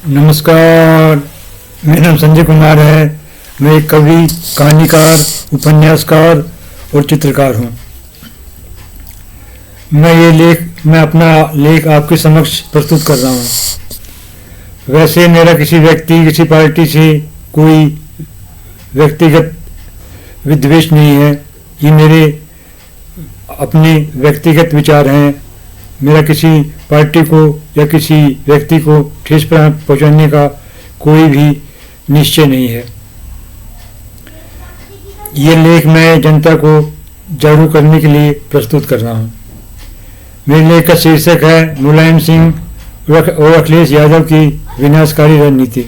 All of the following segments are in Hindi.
नमस्कार, मेरा नाम संजय कुमार है। मैं एक कवि, कहानीकार, उपन्यासकार और चित्रकार हूँ। मैं अपना लेख आपके समक्ष प्रस्तुत कर रहा हूँ। वैसे मेरा किसी व्यक्ति, किसी पार्टी से कोई व्यक्तिगत विद्वेष नहीं है। ये मेरे अपने व्यक्तिगत विचार हैं। मेरा किसी पार्टी को या किसी व्यक्ति को ठेस पहुंचाने का कोई भी निश्चय नहीं है। ये लेख मैं जनता को जागरूक करने के लिए प्रस्तुत कर रहा हूँ। मेरे लेख का शीर्षक है मुलायम सिंह और अखिलेश यादव की विनाशकारी रणनीति।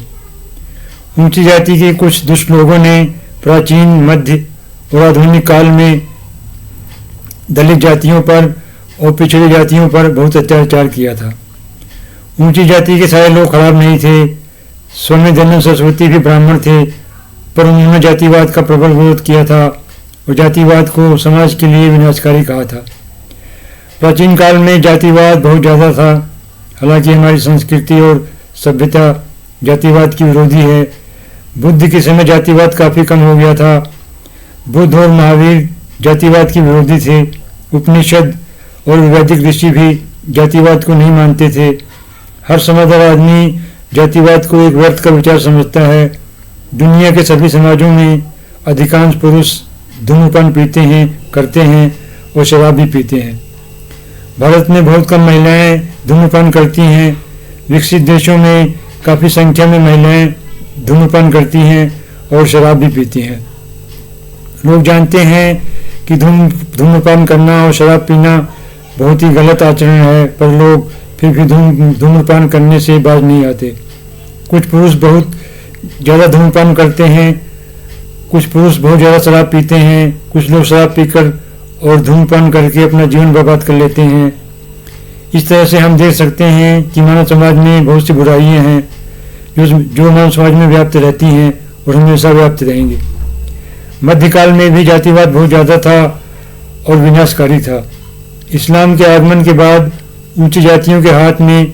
ऊंची जाति के कुछ दुष्ट लोगों ने प्राचीन, मध्य और आधुनिक काल में दलित जातियों पर और पिछड़ी जातियों पर बहुत अत्याचार किया था। ऊंची जाति के सारे लोग खराब नहीं थे। स्वामी दयानंद सरस्वती भी ब्राह्मण थे, पर उन्होंने जातिवाद का प्रबल विरोध किया था और जातिवाद को समाज के लिए विनाशकारी कहा था। प्राचीन काल में जातिवाद बहुत ज़्यादा था। हालांकि हमारी संस्कृति और सभ्यता जातिवाद की विरोधी है। बुद्ध के समय जातिवाद काफ़ी कम हो गया था। बुद्ध और महावीर जातिवाद के विरोधी थे। उपनिषद और वैदिक ऋषि भी जातिवाद को नहीं मानते थे। हर समझदार आदमी जातिवाद को एक व्यर्थ का विचार समझता है। दुनिया के सभी समाजों में अधिकांश पुरुष धूम्रपान पीते हैं, करते हैं और शराब भी पीते हैं। भारत में बहुत कम महिलाएं धूम्रपान करती हैं। विकसित देशों में काफ़ी संख्या में महिलाएं धूम्रपान करती हैं और शराब भी पीती हैं। लोग जानते हैं कि धूम्रपान करना और शराब पीना बहुत ही गलत आचरण है, पर लोग फिर भी धूम्रपान करने से बाज नहीं आते। कुछ पुरुष बहुत ज़्यादा धूम्रपान करते हैं, कुछ पुरुष बहुत ज़्यादा शराब पीते हैं। कुछ लोग शराब पीकर और धूम्रपान करके अपना जीवन बर्बाद कर लेते हैं। इस तरह से हम देख सकते हैं कि मानव समाज में बहुत सी बुराइयां हैं जो मानव समाज में व्याप्त रहती हैं और हमेशा व्याप्त रहेंगी। मध्यकाल में भी जातिवाद बहुत ज़्यादा था और विनाशकारी था। इस्लाम के आगमन के बाद ऊंची जातियों के हाथ में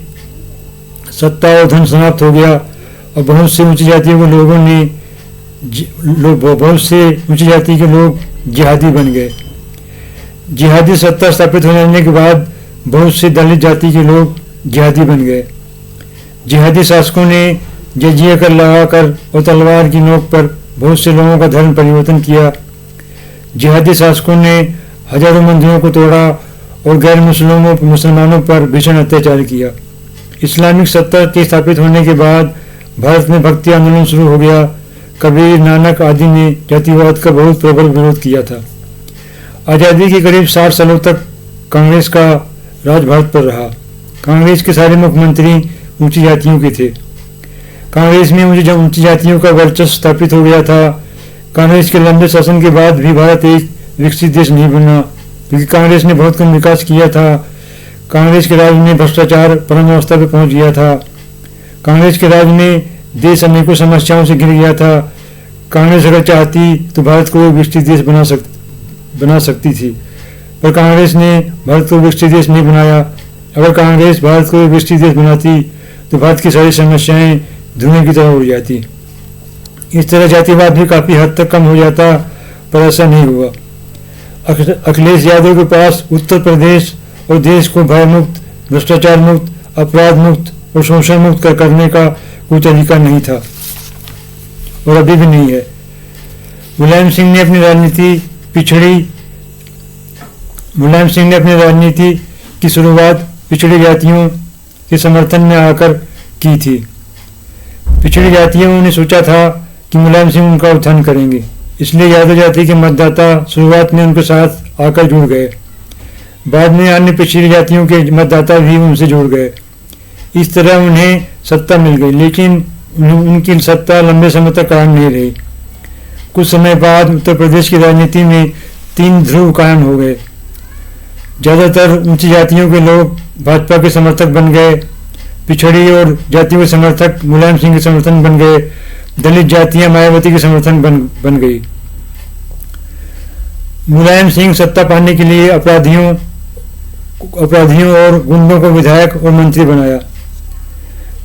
सत्ता और धन समाप्त हो गया और बहुत से ऊंची जातियों के बहुत से ऊंची जाति के लोग जिहादी बन गए। जिहादी सत्ता स्थापित हो जाने के बाद बहुत से दलित जाति के लोग जिहादी बन गए। जिहादी शासकों ने जजिया कर लगाकर और तलवार की नोक पर बहुत से लोगों का धर्म परिवर्तन किया। जिहादी शासकों ने हजारों मंदिरों को तोड़ा और गैर मुसलमानों पर भीषण अत्याचार किया। इस्लामिक सत्ता के स्थापित होने के बाद भारत में भक्ति आंदोलन शुरू हो गया। कबीर, नानक आदि ने जातिवाद का बहुत प्रबल विरोध किया था। आज़ादी के करीब 60 सालों तक कांग्रेस का राज भारत पर रहा। कांग्रेस के सारे मुख्यमंत्री ऊंची जातियों के थे। कांग्रेस में ऊंची जातियों का वर्चस्व स्थापित हो गया था। कांग्रेस के लंबे शासन के बाद भी भारत एक विकसित देश नहीं बना, क्योंकि कांग्रेस ने बहुत कम विकास किया था। कांग्रेस के राज में भ्रष्टाचार परम अवस्था पर पहुंच गया था। कांग्रेस के राज में देश अनेकों समस्याओं से घिर गया था। कांग्रेस अगर चाहती तो भारत को एक विकसित देश बना सकती थी, पर कांग्रेस ने भारत को विकसित देश नहीं बनाया। अगर कांग्रेस भारत को एक विकसित देश बनाती तो भारत की सारी समस्याएं धुएं की तरह उड़ जाती। इस तरह जातिवाद भी काफ़ी हद तक कम हो जाता, पर ऐसा नहीं हुआ। अखिलेश यादव के पास उत्तर प्रदेश और देश को भय मुक्त, भ्रष्टाचार मुक्त, अपराध मुक्त और शोषण मुक्त करने का कोई तरीका नहीं था और अभी भी नहीं है। मुलायम सिंह ने अपनी राजनीति की शुरुआत पिछड़ी जातियों के समर्थन में आकर की थी। पिछड़ी जातियों ने सोचा था कि मुलायम सिंह उनका उत्थान करेंगे, इसलिए यादव जाति के मतदाता शुरुआत में उनके साथ आकर जुड़ गए। बाद में अन्य पिछड़ी जातियों के मतदाता भी उनसे जुड़ गए। इस तरह उन्हें सत्ता मिल गई, लेकिन उनकी सत्ता लंबे समय तक कायम नहीं रही। कुछ समय बाद उत्तर प्रदेश की राजनीति में 3 ध्रुव कायम हो गए। ज़्यादातर ऊंची जातियों के लोग भाजपा के समर्थक बन गए। पिछड़ी और जातियों के समर्थक मुलायम सिंह के समर्थन बन गए। दलित जातियां मायावती के समर्थन बन गई। मुलायम सिंह सत्ता पाने के लिए अपराधियों और गुंडों को विधायक और मंत्री बनाया।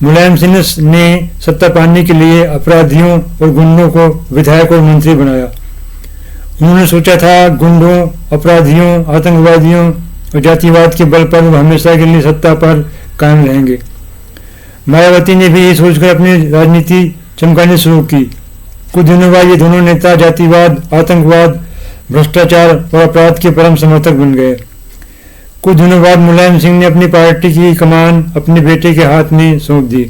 मुलायम सिंह ने सत्ता पाने के लिए अपराधियों और गुंडों को विधायक और मंत्री बनाया। उन्होंने सोचा था गुंडों, अपराधियों, आतंकवादियों और जातिवाद के बल पर वो हमेशा के लिए सत्ता पर कायम रहेंगे। मायावती ने भी ये सोचकर अपनी राजनीति चमकानी शुरू की। कुछ दिनों बाद ये दोनों नेता जातिवाद, आतंकवाद, भ्रष्टाचार और अपराध के परम समर्थक बन गए। कुछ दिनों बाद मुलायम सिंह ने अपनी पार्टी की कमान अपने बेटे के हाथ में सौंप दी।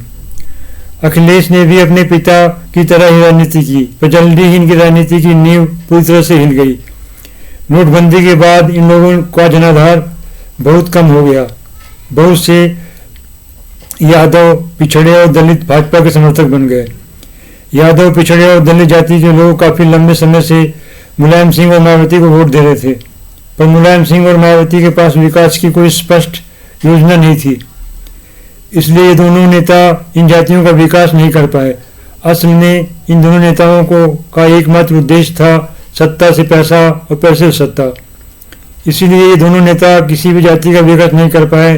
अखिलेश ने भी अपने पिता की तरह ही राजनीति की, पर जल्दी ही इनकी राजनीति की नींव पूरी तरह से हिल गई। नोटबंदी के बाद इन लोगों का जनाधार बहुत कम हो गया। बहुत से यादव, पिछड़े और दलित भाजपा के समर्थक बन गए। यादव, पिछड़े और दलित जाति के लोग काफी लंबे समय से मुलायम सिंह और मायावती को वोट दे रहे थे, पर मुलायम सिंह और मायावती के पास विकास की कोई स्पष्ट योजना नहीं थी। इसलिए ये दोनों नेता इन जातियों का विकास नहीं कर पाए। असल में इन दोनों नेताओं का एकमात्र उद्देश्य था सत्ता से पैसा और पैसे से सत्ता। इसीलिए ये दोनों नेता किसी भी जाति का विकास नहीं कर पाए।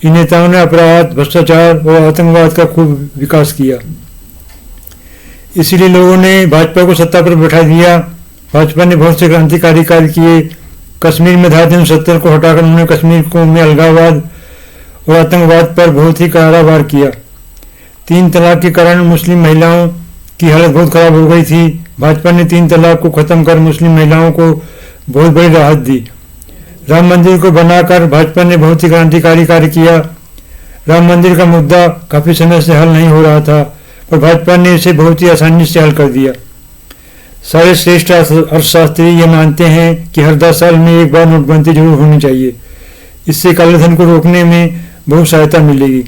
इन नेताओं ने अपराध, भ्रष्टाचार और आतंकवाद का खूब विकास किया। इसीलिए लोगों ने भाजपा को सत्ता पर बैठा दिया। भाजपा ने बहुत से क्रांतिकारी कार्य किए। कश्मीर में धारा 370 को हटाकर उन्होंने कश्मीर को में अलगाववाद और आतंकवाद पर बहुत ही करारा वार किया। 3 तलाक के कारण मुस्लिम महिलाओं की हालत बहुत खराब हो गई थी। भाजपा ने 3 तलाक को खत्म कर मुस्लिम महिलाओं को बहुत बड़ी राहत दी। राम मंदिर को बनाकर भाजपा ने बहुत ही क्रांतिकारी कार्य किया। राम मंदिर का मुद्दा काफी समय से हल नहीं हो रहा था, पर भाजपा ने इसे बहुत ही आसानी से हल कर दिया। सारे श्रेष्ठ अर्थशास्त्री ये मानते हैं कि हर 10 साल में एक बार नोटबंदी जरूर होनी चाहिए। इससे काले धन को रोकने में बहुत सहायता मिलेगी।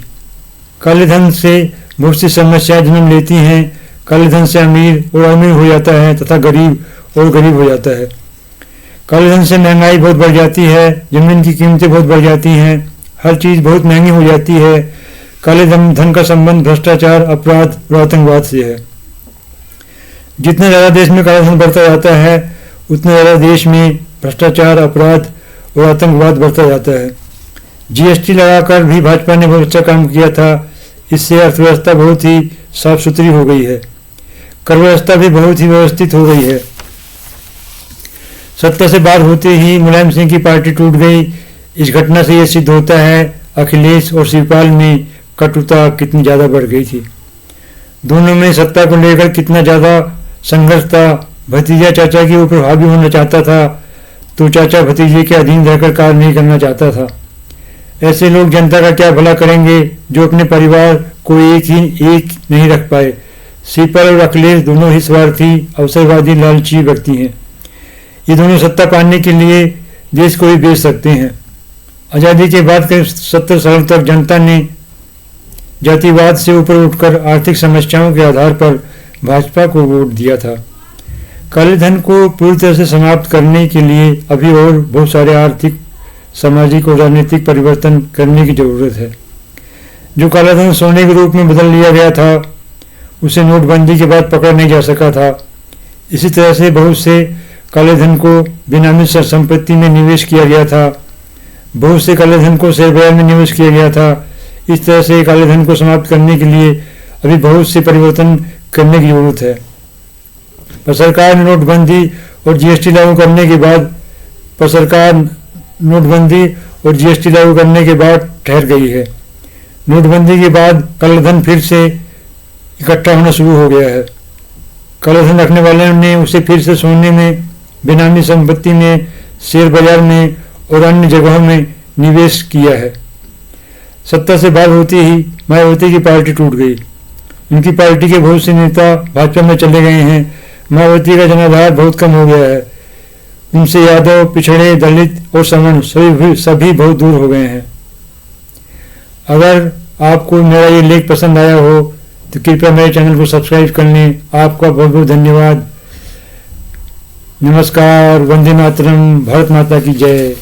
काले धन से बहुत सी समस्याएं जन्म लेती हैं। काले धन से अमीर और अमीर हो जाता है तथा गरीब और गरीब हो जाता है। काले धन से महंगाई बहुत बढ़ जाती है, जमीन की कीमतें बहुत बढ़ जाती हैं, हर चीज बहुत महंगी हो जाती है। काले धन का संबंध भ्रष्टाचार, अपराध और आतंकवाद से है। जितना ज़्यादा देश में काला धन बढ़ता जाता है, उतना ज़्यादा देश में भ्रष्टाचार, अपराध और आतंकवाद बढ़ता जाता है। जीएसटी लगाकर भी भाजपा ने बहुत अच्छा काम किया था। इससे अर्थव्यवस्था बहुत ही साफ सुथरी हो गई है। कर व्यवस्था भी बहुत ही व्यवस्थित हो गई है। सत्ता से बाहर होते ही मुलायम सिंह की पार्टी टूट गई। इस घटना से यह सिद्ध होता है अखिलेश और शिवपाल में कटुता कितनी ज़्यादा बढ़ गई थी। दोनों में सत्ता को लेकर कितना ज़्यादा संघर्ष था। भतीजा चाचा के ऊपर हावी होना चाहता था, तो चाचा भतीजे के अधीन रहकर कार्य नहीं करना चाहता था। ऐसे लोग जनता का क्या भला करेंगे जो अपने परिवार को एक नहीं रख पाए। शिवपाल और अखिलेश दोनों ही स्वार्थी, अवसरवादी, लालची व्यक्ति हैं। ये दोनों सत्ता पाने के लिए देश को ही बेच सकते हैं। आज़ादी के बाद करीब 70 साल तक जनता ने जातिवाद से ऊपर उठकर आर्थिक समस्याओं के आधार पर भाजपा को वोट दिया था। काले धन को पूरी तरह से समाप्त करने के लिए अभी और बहुत सारे आर्थिक, सामाजिक और राजनीतिक परिवर्तन करने की जरूरत है। जो काला धन सोने के रूप में बदल लिया गया था, उसे नोटबंदी के बाद पकड़ा नहीं जा सका था। इसी तरह से बहुत से काले धन को बेनामी संपत्ति में निवेश किया गया था। बहुत से काले धन को शेयर बाजार में निवेश किया गया था। इस तरह से काले धन को समाप्त करने के लिए अभी बहुत से परिवर्तन करने की जरूरत है। पर सरकार ने नोटबंदी और जीएसटी लागू करने के बाद ठहर गई है। नोटबंदी के बाद काला धन फिर से इकट्ठा होना शुरू हो गया है। काला धन रखने वाले ने उसे फिर से सोने में, बेनामी संपत्ति में, शेयर बाजार में और अन्य जगहों में निवेश किया है। सत्ता से बाहर होते ही मायावती की पार्टी टूट गई। उनकी पार्टी के बहुत से नेता भाजपा में चले गए हैं। मायावती का जनाधार बहुत कम हो गया है। उनसे यादव, पिछड़े, दलित और सवर्ण सभी बहुत दूर हो गए हैं। अगर आपको मेरा ये लेख पसंद आया हो तो कृपया मेरे चैनल को सब्सक्राइब कर लें। आपका बहुत बहुत धन्यवाद। नमस्कार। वंदे मातरम। भारत माता की जय।